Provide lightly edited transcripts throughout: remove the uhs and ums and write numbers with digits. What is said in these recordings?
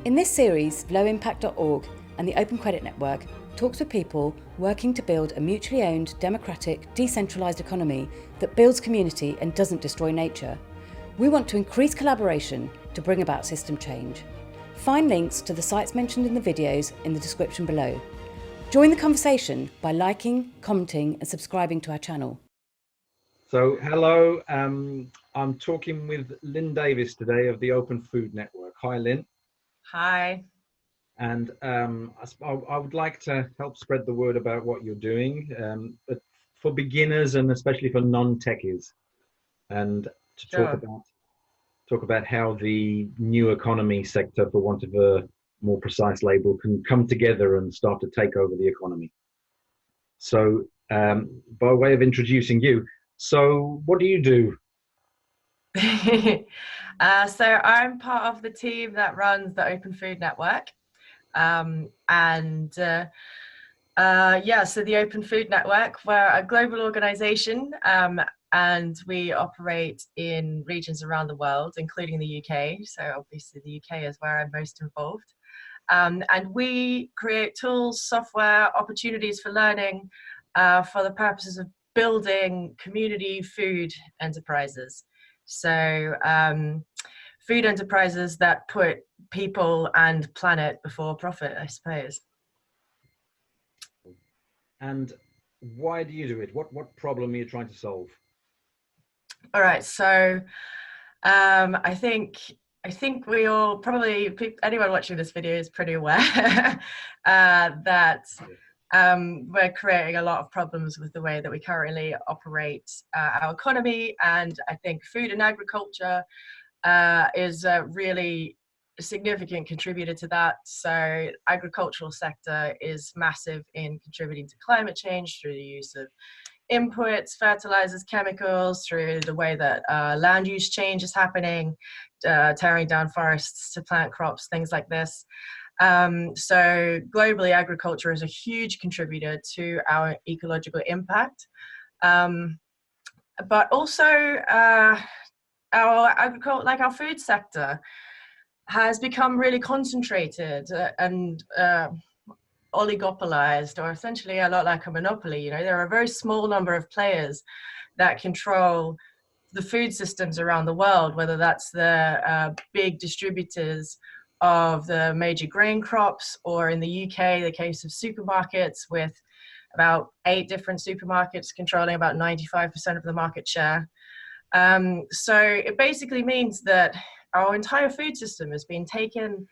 In this series, lowimpact.org and the Open Credit Network talks with people working to build a mutually owned, democratic, decentralised economy that builds community and doesn't destroy nature. We want to increase collaboration to bring about system change. Find links to the sites mentioned in the videos in the description below. Join the conversation by liking, commenting and subscribing to our channel. So hello, I'm talking with Lynne Davis today of the Open Food Network. Hi Lynne. Hi. And I would like to help spread the word about what you're doing, but for beginners and especially for non-techies, and to Sure. talk about how the new economy sector, for want of a more precise label, can come together and start to take over the economy. So by way of introducing you, so what do you do? So I'm part of the team that runs the Open Food Network. So the Open Food Network, we're a global organization, and we operate in regions around the world, including the UK. So obviously the UK is where I'm most involved. And we create tools, software, opportunities for learning for the purposes of building community food enterprises. So food enterprises that put people and planet before profit, I suppose. And why do you do it? What problem are you trying to solve? All right, so I think we all, probably anyone watching this video is pretty aware that we're creating a lot of problems with the way that we currently operate our economy, and I think food and agriculture is a really significant contributor to that. So agricultural sector is massive in contributing to climate change through the use of inputs, fertilizers, chemicals, through the way that land use change is happening, tearing down forests to plant crops, things like this. So globally, agriculture is a huge contributor to our ecological impact. But also our agriculture, like our food sector, has become really concentrated and oligopolized, or essentially a lot like a monopoly. You know, there are a very small number of players that control the food systems around the world, whether that's the big distributors of the major grain crops, or in the UK, the case of supermarkets, with about 8 different supermarkets controlling about 95% of the market share. So it basically means that our entire food system has been taken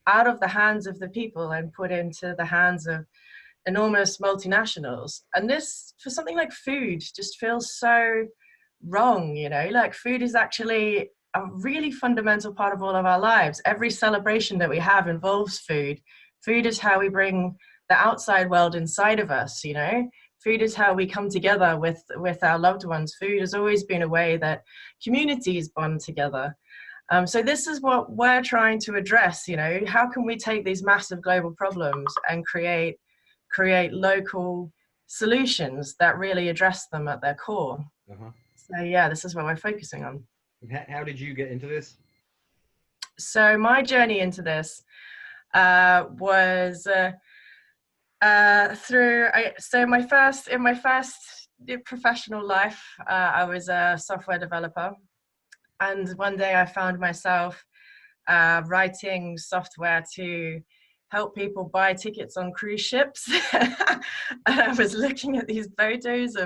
out of the hands of the people and put into the hands of enormous multinationals. And this, for something like food, just feels so wrong, you know? Like, food is actually a really fundamental part of all of our lives. Every celebration that we have involves food. Food is how we bring the outside world inside of us, you know? Food is how we come together with our loved ones. Food has always been a way that communities bond together. So this is what we're trying to address, you know? How can we take these massive global problems and create local solutions that really address them at their core? So yeah, this is what we're focusing on. How did you get into this? So my journey into this was in my first professional life, I was a software developer, and one day I found myself writing software to help people buy tickets on cruise ships. I was looking at these photos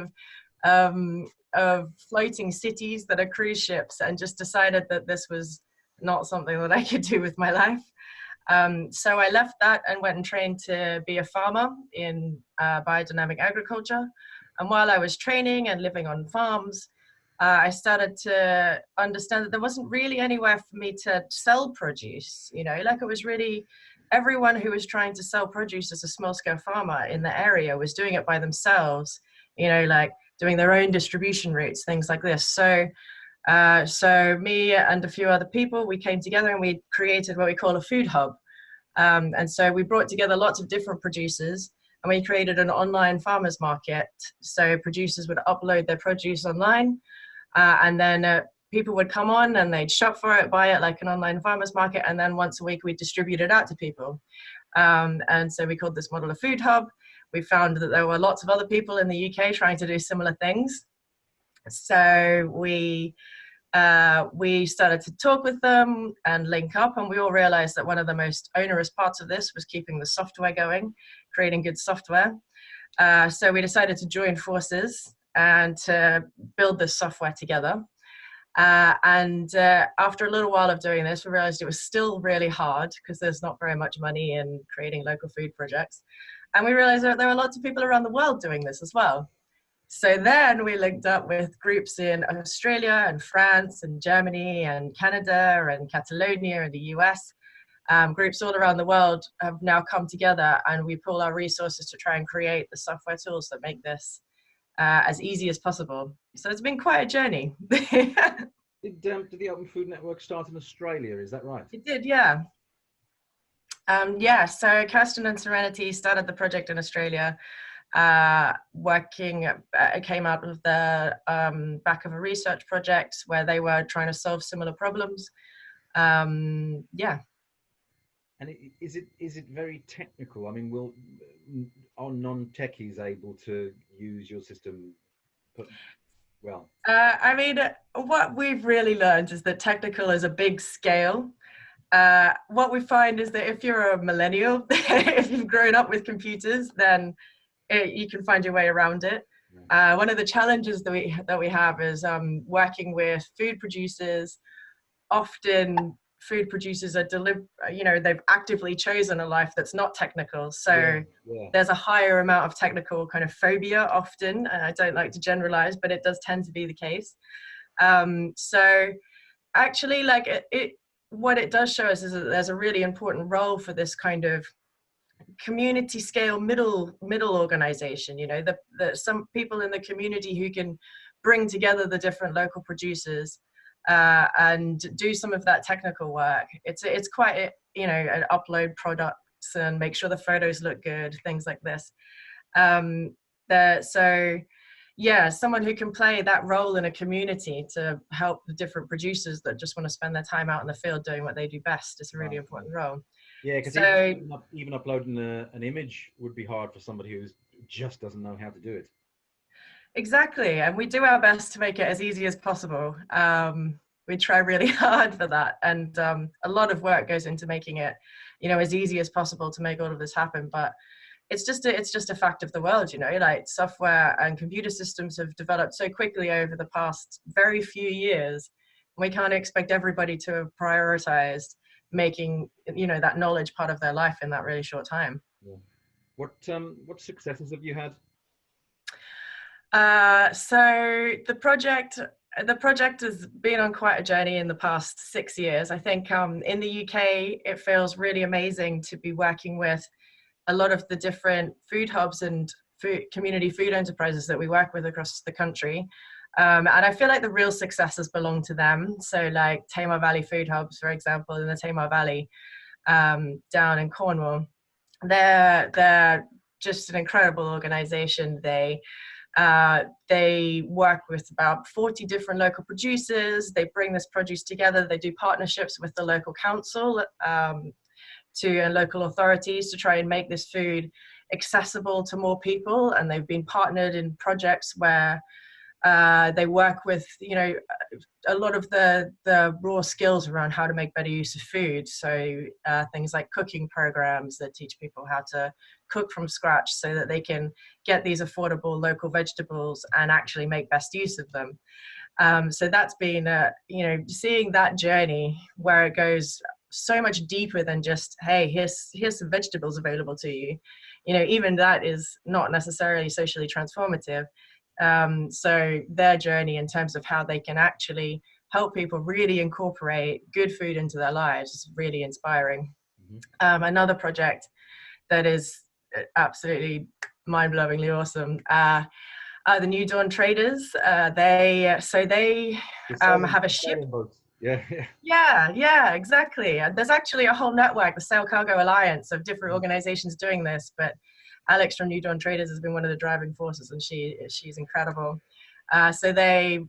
of floating cities that are cruise ships, and just decided that this was not something that I could do with my life. So I left that and went and trained to be a farmer in biodynamic agriculture. And while I was training and living on farms, I started to understand that there wasn't really anywhere for me to sell produce. You know, like, it was really, everyone who was trying to sell produce as a small-scale farmer in the area was doing it by themselves, you know, like doing their own distribution routes, things like this. So me and a few other people, we came together and we created what we call a food hub. And so we brought together lots of different producers, and we created an online farmers market. So producers would upload their produce online, and then people would come on and they'd shop for it, buy it like an online farmers market, and then once a week we'd distribute it out to people. And so we called this model a food hub. We found that there were lots of other people in the UK trying to do similar things. So we started to talk with them and link up, and we all realized that one of the most onerous parts of this was keeping the software going, creating good software. So we decided to join forces and to build this software together. And after a little while of doing this, we realized it was still really hard because there's not very much money in creating local food projects. And we realized that there were lots of people around the world doing this as well. So then we linked up with groups in Australia and France and Germany and Canada and Catalonia and the US. Groups all around the world have now come together, and we pool our resources to try and create the software tools that make this as easy as possible. So it's been quite a journey. Did the Open Food Network start in Australia? Is that right? It did, yeah. Yeah, so Kirsten and Serenity started the project in Australia, it came out of the back of a research project where they were trying to solve similar problems. Yeah. And is it very technical? I mean, are non-techies able to use your system? Well, I mean, what we've really learned is that technical is a big scale. What we find is that if you're a millennial, if you've grown up with computers, then you can find your way around it. One of the challenges that we have is working with food producers. Often food producers are they've actively chosen a life that's not technical. So there's a higher amount of technical kind of phobia often. I don't like to generalize, but it does tend to be the case. So actually, like what it does show us is that there's a really important role for this kind of community scale middle organization, that some people in the community who can bring together the different local producers and do some of that technical work. It's quite and upload products and make sure the photos look good, things like this. So yeah, someone who can play that role in a community to help the different producers that just want to spend their time out in the field doing what they do best is a really important role. Yeah, because even uploading an image would be hard for somebody who just doesn't know how to do it. Exactly, and we do our best to make it as easy as possible. We try really hard for that, and a lot of work goes into making it, as easy as possible to make all of this happen. But it's just a fact of the world, like software and computer systems have developed so quickly over the past very few years. We can't expect everybody to have prioritized making that knowledge part of their life in that really short time. Yeah. What successes have you had? So the project has been on quite a journey in the past 6 years. I think in the UK it feels really amazing to be working with a lot of the different food hubs and community food enterprises that we work with across the country. And I feel like the real successes belong to them. So like Tamar Valley Food Hubs, for example, in the Tamar Valley down in Cornwall, they're just an incredible organization. They work with about 40 different local producers. They bring this produce together. They do partnerships with the local council and local authorities to try and make this food accessible to more people. And they've been partnered in projects where they work with, a lot of the raw skills around how to make better use of food. So things like cooking programs that teach people how to cook from scratch so that they can get these affordable local vegetables and actually make best use of them. So that's been, seeing that journey where it goes so much deeper than just, hey, here's some vegetables available to you. Even that is not necessarily socially transformative. So their journey in terms of how they can actually help people really incorporate good food into their lives is really inspiring. Mm-hmm. Another project that is absolutely mind-blowingly awesome are the New Dawn Traders. They have a ship. Yeah, exactly. And there's actually a whole network, the Sail Cargo Alliance, of different organizations doing this, but Alex from New Dawn Traders has been one of the driving forces, and she's incredible. So they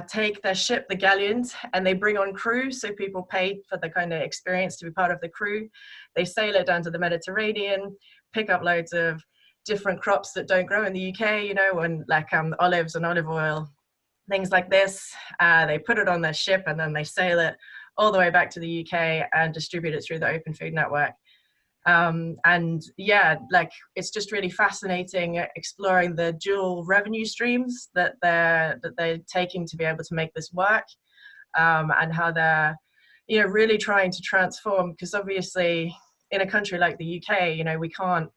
take their ship, the galleons, and they bring on crew. So people pay for the kind of experience to be part of the crew. They sail it down to the Mediterranean, pick up loads of different crops that don't grow in the UK, you know, and like olives and olive oil, things like this. They put it on their ship and then they sail it all the way back to the UK and distribute it through the Open Food Network. And yeah, like it's just really fascinating exploring the dual revenue streams that they're taking to be able to make this work, and how they're, you know, really trying to transform, because obviously in a country like the UK, you know, we can't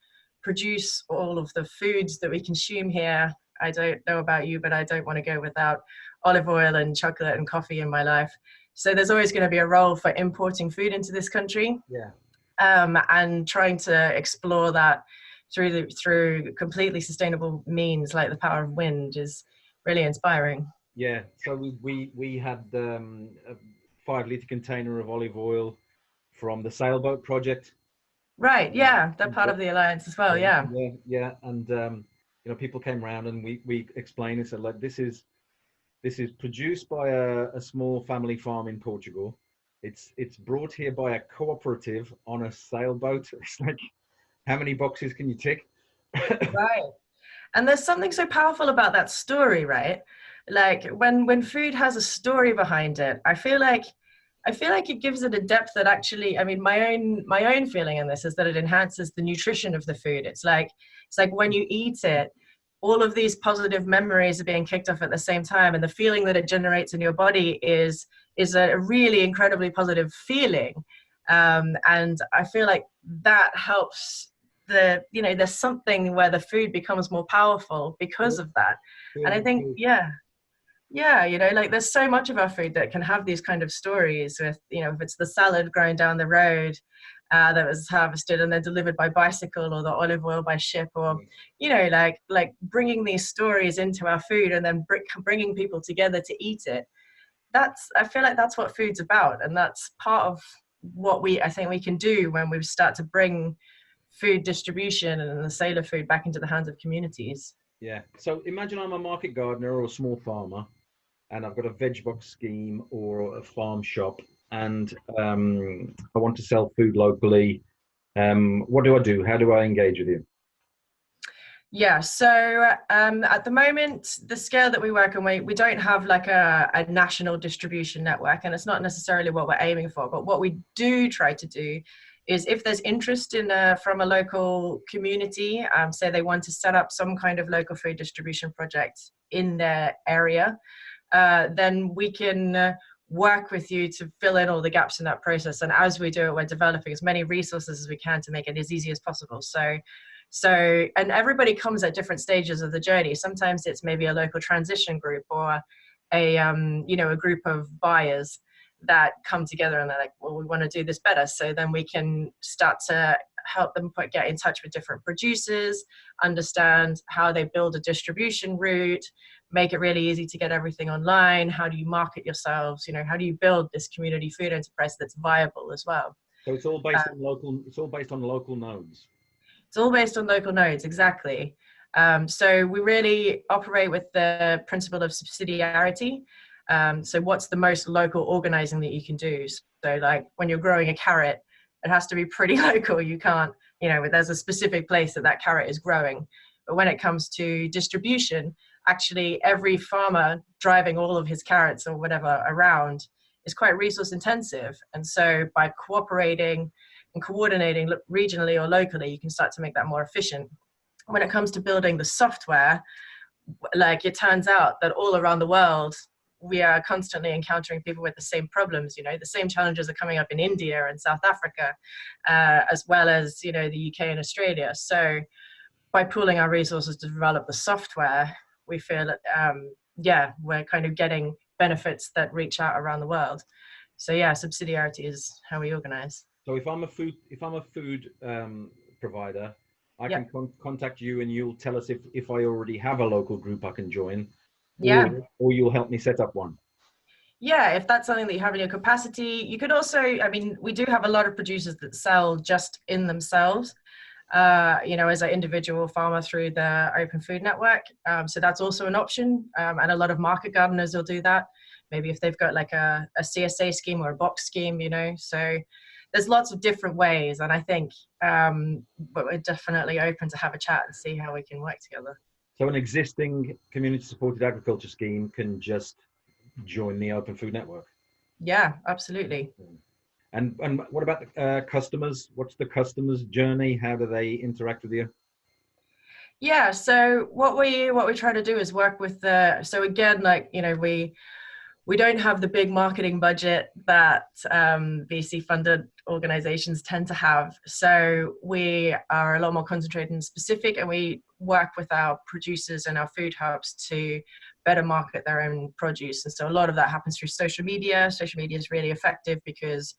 produce all of the foods that we consume here. I don't know about you, but I don't want to go without olive oil and chocolate and coffee in my life. So there's always going to be a role for importing food into this country. Yeah. And trying to explore that through completely sustainable means like the power of wind is really inspiring. Yeah. So we had a 5-litre container of olive oil from the sailboat project. Right. Yeah, they're part of the alliance as well. Yeah. Yeah. And you know, people came around and we explained and said, like, this is produced by a small family farm in Portugal. It's brought here by a cooperative on a sailboat. It's like, how many boxes can you tick? Right. And there's something so powerful about that story, right? Like when food has a story behind it, I feel like it gives it a depth that actually, I mean, my own feeling in this is that it enhances the nutrition of the food. It's like when you eat it, all of these positive memories are being kicked off at the same time, and the feeling that it generates in your body is a really incredibly positive feeling. And I feel like that helps there's something where the food becomes more powerful because of that. And I think, yeah, you know, like there's so much of our food that can have these kind of stories with, you know, if it's the salad growing down the road that was harvested and then delivered by bicycle, or the olive oil by ship, or, you know, like bringing these stories into our food and then bringing people together to eat it. I feel like that's what food's about. And that's part of what I think we can do when we start to bring food distribution and the sale of food back into the hands of communities. Yeah. So imagine I'm a market gardener or a small farmer, and I've got a veg box scheme or a farm shop, and I want to sell food locally. What do I do? How do I engage with you? Yeah, so at the moment, the scale that we work on, we don't have like a national distribution network, and it's not necessarily what we're aiming for. But what we do try to do is, if there's interest from a local community, say they want to set up some kind of local food distribution project in their area, then we can work with you to fill in all the gaps in that process. And as we do it, we're developing as many resources as we can to make it as easy as possible. So, and everybody comes at different stages of the journey. Sometimes it's maybe a local transition group, or a group of buyers that come together and they're like, well, we want to do this better. So then we can start to help them get in touch with different producers, understand how they build a distribution route, make it really easy to get everything online. How do you market yourselves? You know, how do you build this community food enterprise that's viable as well? So it's all based on local. It's all based on local nodes. It's all based on local nodes, exactly. So we really operate with the principle of subsidiarity. So what's the most local organizing that you can do? So like when you're growing a carrot, it has to be pretty local. You can't, you know, there's a specific place that carrot is growing. But when it comes to distribution, actually every farmer driving all of his carrots or whatever around is quite resource intensive. And so by cooperating and coordinating regionally or locally, you can start to make that more efficient. When it comes to building the software, like it turns out that all around the world, we are constantly encountering people with the same problems. You know, the same challenges are coming up in India and South Africa, as well as, you know, the UK and Australia. So by pooling our resources to develop the software, we feel that, we're kind of getting benefits that reach out around the world. So yeah, subsidiarity is how we organize. So if I'm a food provider, I can contact you and you'll tell us if I already have a local group I can join, or you'll help me set up one. Yeah, if that's something that you have in your capacity. You could also, I mean, we do have a lot of producers that sell just in themselves. as an individual farmer through the Open Food Network. So that's also an option. And a lot of market gardeners will do that. Maybe if they've got like a CSA scheme or a box scheme, so there's lots of different ways. And I think, but we're definitely open to have a chat and see how we can work together. So an existing community supported agriculture scheme can just join the Open Food Network? Yeah, absolutely. And what about the customers? What's the customer's journey? How do they interact with you? Yeah, so what we try to do is work with so again, we don't have the big marketing budget that VC funded organizations tend to have. So we are a lot more concentrated and specific, and we work with our producers and our food hubs to better market their own produce. And so a lot of that happens through social media. Social media is really effective because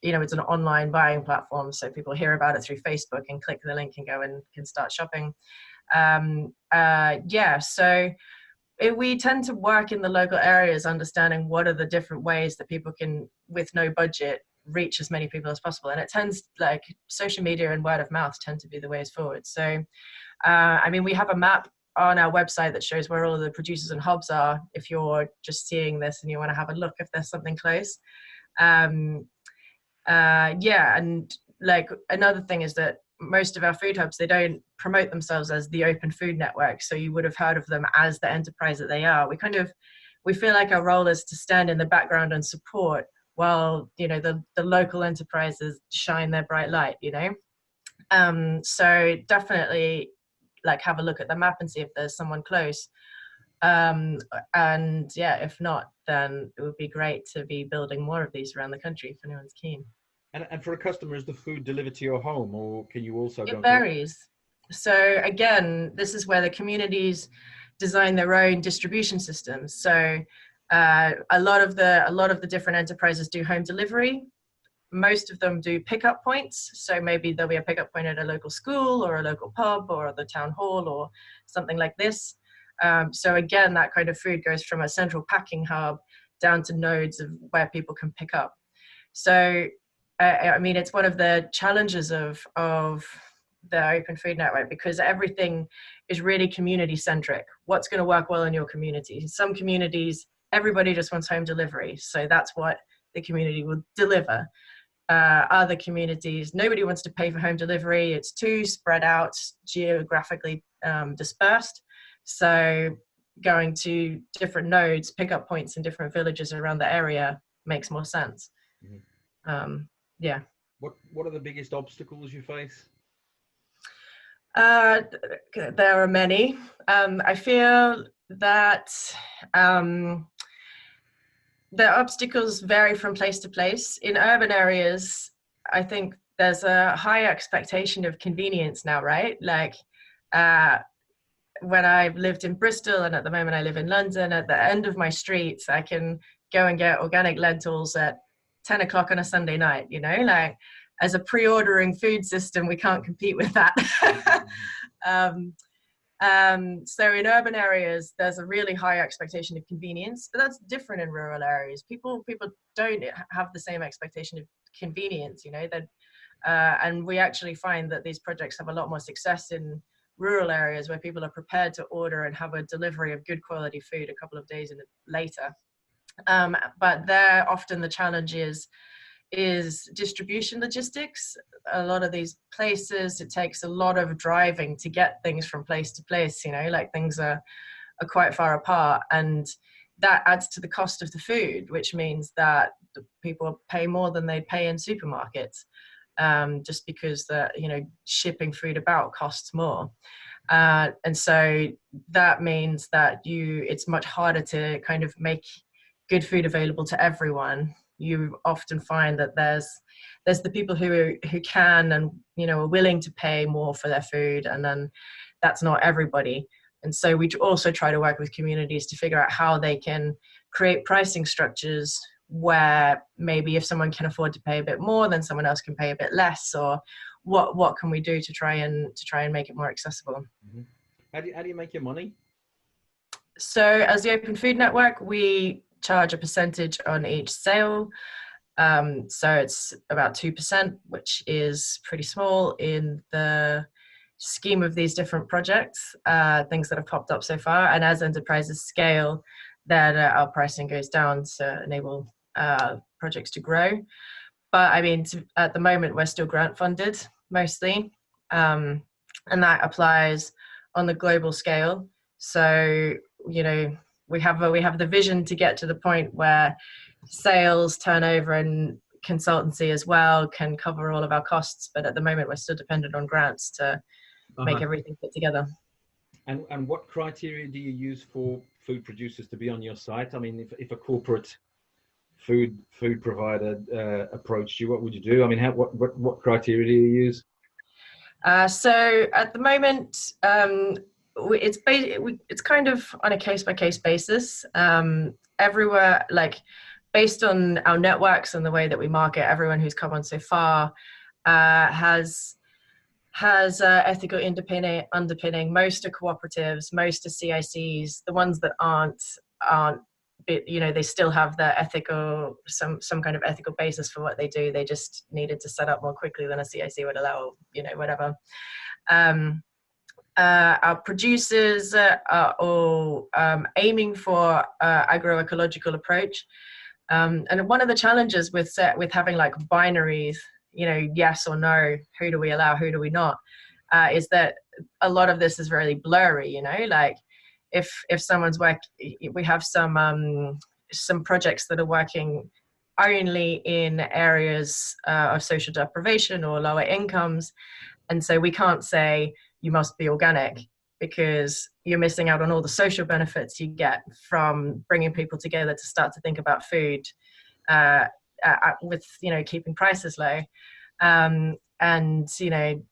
it's an online buying platform. So people hear about it through Facebook and click the link and go and can start shopping. So we tend to work in the local areas, understanding what are the different ways that people can, with no budget, reach as many people as possible. And it tends, like, social media and word of mouth tend to be the ways forward. So, we have a map on our website that shows where all of the producers and hubs are, if you're just seeing this and you want to have a look if there's something close. And like another thing is that most of our food hubs, they don't promote themselves as the Open Food Network, so you would have heard of them as the enterprise that they are. We feel like our role is to stand in the background and support while the local enterprises shine their bright light. So definitely, like, have a look at the map and see if there's someone close. If not, then it would be great to be building more of these around the country if anyone's keen. And for a customer, is the food delivered to your home, or can you also go? It varies. So again, this is where the communities design their own distribution systems. So a lot of the different enterprises do home delivery. Most of them do pickup points. So maybe there'll be a pickup point at a local school or a local pub or the town hall or something like this. So again, that kind of food goes from a central packing hub down to nodes of where people can pick up. So it's one of the challenges of the Open Food Network, because everything is really community centric. What's going to work well in your community? Some communities, everybody just wants home delivery, so that's what the community will deliver. Other communities, nobody wants to pay for home delivery. It's too spread out, geographically dispersed. So going to different nodes, pickup points in different villages around the area makes more sense. Mm-hmm. What are the biggest obstacles you face? There are many. I feel that the obstacles vary from place to place. In urban areas, I think there's a high expectation of convenience now, right? Like when I lived in Bristol, and at the moment I live in London, at the end of my streets, I can go and get organic lentils at 10 o'clock on a Sunday night, like, as a pre-ordering food system, we can't compete with that. So in urban areas, there's a really high expectation of convenience, but that's different in rural areas. People don't have the same expectation of convenience, and we actually find that these projects have a lot more success in rural areas where people are prepared to order and have a delivery of good quality food a couple of days later. But there, often the challenge is distribution logistics. A lot of these places, it takes a lot of driving to get things from place to place, like things are quite far apart, and that adds to the cost of the food, which means that people pay more than they pay in supermarkets, just because shipping food about costs more. And so that means that it's much harder to kind of make good food available to everyone. You often find that there's the people who can and are willing to pay more for their food, and then that's not everybody. And so we also try to work with communities to figure out how they can create pricing structures where maybe if someone can afford to pay a bit more, then someone else can pay a bit less, or what can we do to try and make it more accessible. Mm-hmm. How do you make your money? So as the Open Food Network, we charge a percentage on each sale. So it's about 2%, which is pretty small in the scheme of these different projects, things that have popped up so far. And as enterprises scale, then our pricing goes down to enable projects to grow. But I mean, at the moment, we're still grant funded mostly. And that applies on the global scale. So, you know, we have the vision to get to the point where sales, turnover, and consultancy as well can cover all of our costs. But at the moment, we're still dependent on grants to make everything fit together. And what criteria do you use for food producers to be on your site? I mean, if a corporate food provider approached you, what would you do? I mean, what criteria do you use? So at the moment, it's kind of on a case-by-case basis. Everywhere, like based on our networks and the way that we market, everyone who's come on so far has ethical underpinning. Most are cooperatives, most are CICs. The ones that aren't, you know, they still have their ethical, some kind of ethical basis for what they do. They just needed to set up more quickly than a CIC would allow, you know, whatever. Our producers are all aiming for agroecological approach. And one of the challenges with having like binaries, you know, yes or no, who do we allow, who do we not, is that a lot of this is very blurry, you know, like if someone's we have some projects that are working only in areas of social deprivation or lower incomes. And so we can't say you must be organic because you're missing out on all the social benefits you get from bringing people together to start to think about food with, you know, keeping prices low. And, you know,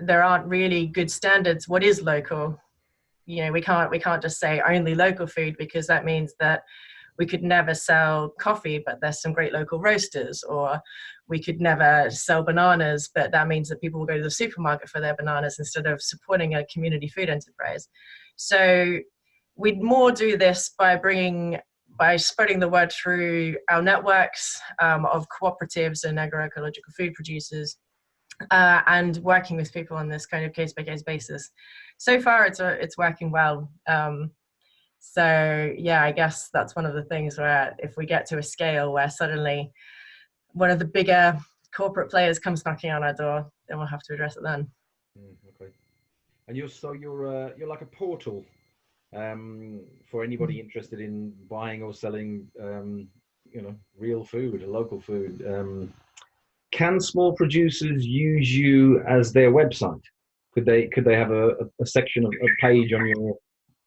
there aren't really good standards. What is local? You know, we can't just say only local food, because that means that we could never sell coffee, but there's some great local roasters, or we could never sell bananas, but that means that people will go to the supermarket for their bananas instead of supporting a community food enterprise. So we'd more do this by spreading the word through our networks of cooperatives and agroecological food producers, and working with people on this kind of case-by-case basis. So far, it's working well. So yeah, I guess that's one of the things where if we get to a scale where suddenly one of the bigger corporate players comes knocking on our door, then we'll have to address it then. Okay. And you're like a portal for anybody interested in buying or selling, you know, real food, local food. Can small producers use you as their website? Could they have a section of a page on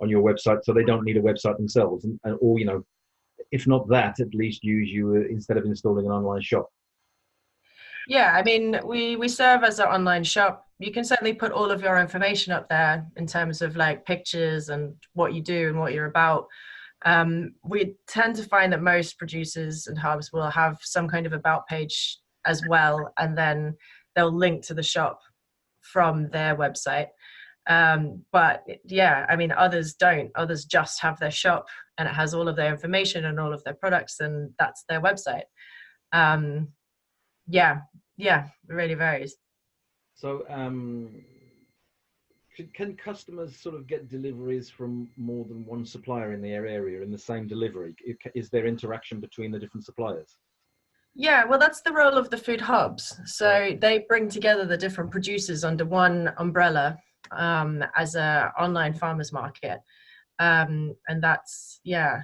your website, so they don't need a website themselves, or, you know, if not that, at least use you instead of installing an online shop? Yeah, I mean, we serve as an online shop. You can certainly put all of your information up there in terms of like pictures and what you do and what you're about. We tend to find that most producers and hubs will have some kind of about page as well, and then they'll link to the shop from their website. But yeah, I mean, others don't. Others just have their shop and it has all of their information and all of their products, and that's their website. Yeah, it really varies. So can customers sort of get deliveries from more than one supplier in their area in the same delivery? Is there interaction between the different suppliers? Yeah, well, that's the role of the food hubs. So they bring together the different producers under one umbrella as a online farmers market. And that's, yeah.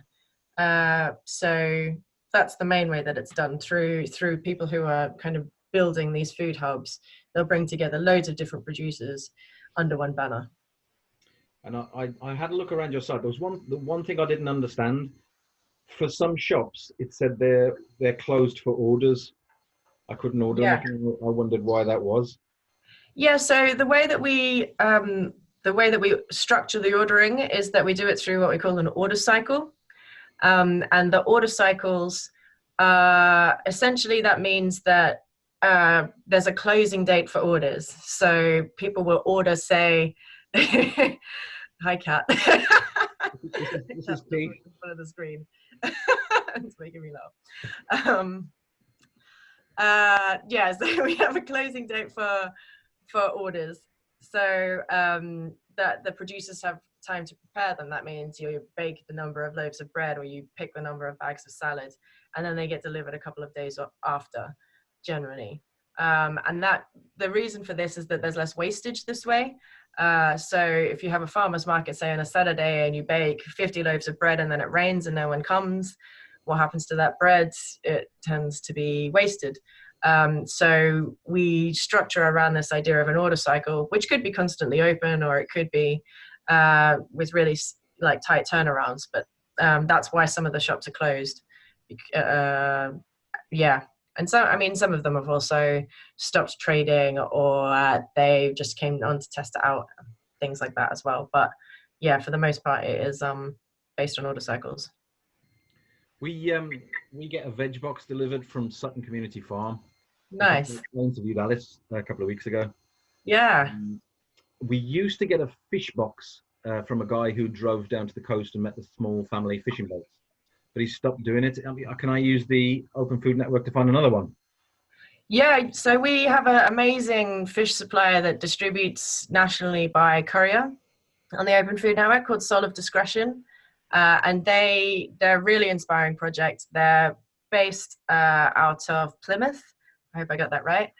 So that's the main way that it's done, through people who are kind of building these food hubs. They'll bring together loads of different producers under one banner. And I had a look around your site. There was the one thing I didn't understand. For some shops, it said they're closed for orders. I couldn't order anything. I wondered why that was. Yeah, so the way that we structure the ordering is that we do it through what we call an order cycle. And the order cycles, essentially that means that there's a closing date for orders. So people will order, say, hi cat. This is Keith. In front of the screen. It's making me laugh. Yeah, so we have a closing date for orders. So that the producers have time to prepare them. That means you bake the number of loaves of bread, or you pick the number of bags of salad, and then they get delivered a couple of days after, generally. And that the reason for this is that there's less wastage this way. So if you have a farmer's market, say on a Saturday, and you bake 50 loaves of bread and then it rains and no one comes, what happens to that bread? It tends to be wasted. So we structure around this idea of an order cycle, which could be constantly open, or it could be with really like tight turnarounds. But that's why some of the shops are closed. Yeah. And so, I mean, some of them have also stopped trading, or they just came on to test it out, things like that as well. But yeah, for the most part, it is based on order cycles. We get a veg box delivered from Sutton Community Farm. Nice. I interviewed Alice a couple of weeks ago. Yeah. We used to get a fish box from a guy who drove down to the coast and met the small family fishing boats, but he stopped doing it. Can I use the Open Food Network to find another one? Yeah, so we have an amazing fish supplier that distributes nationally by courier on the Open Food Network, called Soul of Discretion. And they're a really inspiring project. They're based out of Plymouth. I hope I got that right.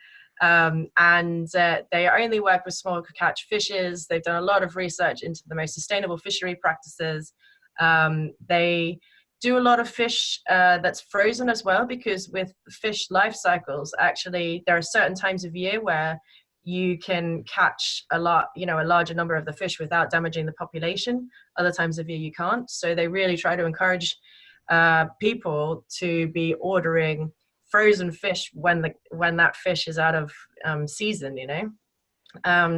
And they only work with small catch fishes. They've done a lot of research into the most sustainable fishery practices. They do a lot of fish that's frozen as well, because with fish life cycles, actually, there are certain times of year where you can catch a larger number of the fish without damaging the population. Other times of year you can't. So they really try to encourage people to be ordering frozen fish when that fish is out of season,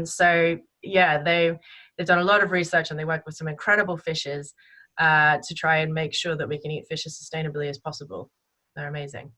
so yeah, they've done a lot of research, and they work with some incredible fishes to try and make sure that we can eat fish as sustainably as possible. They're amazing.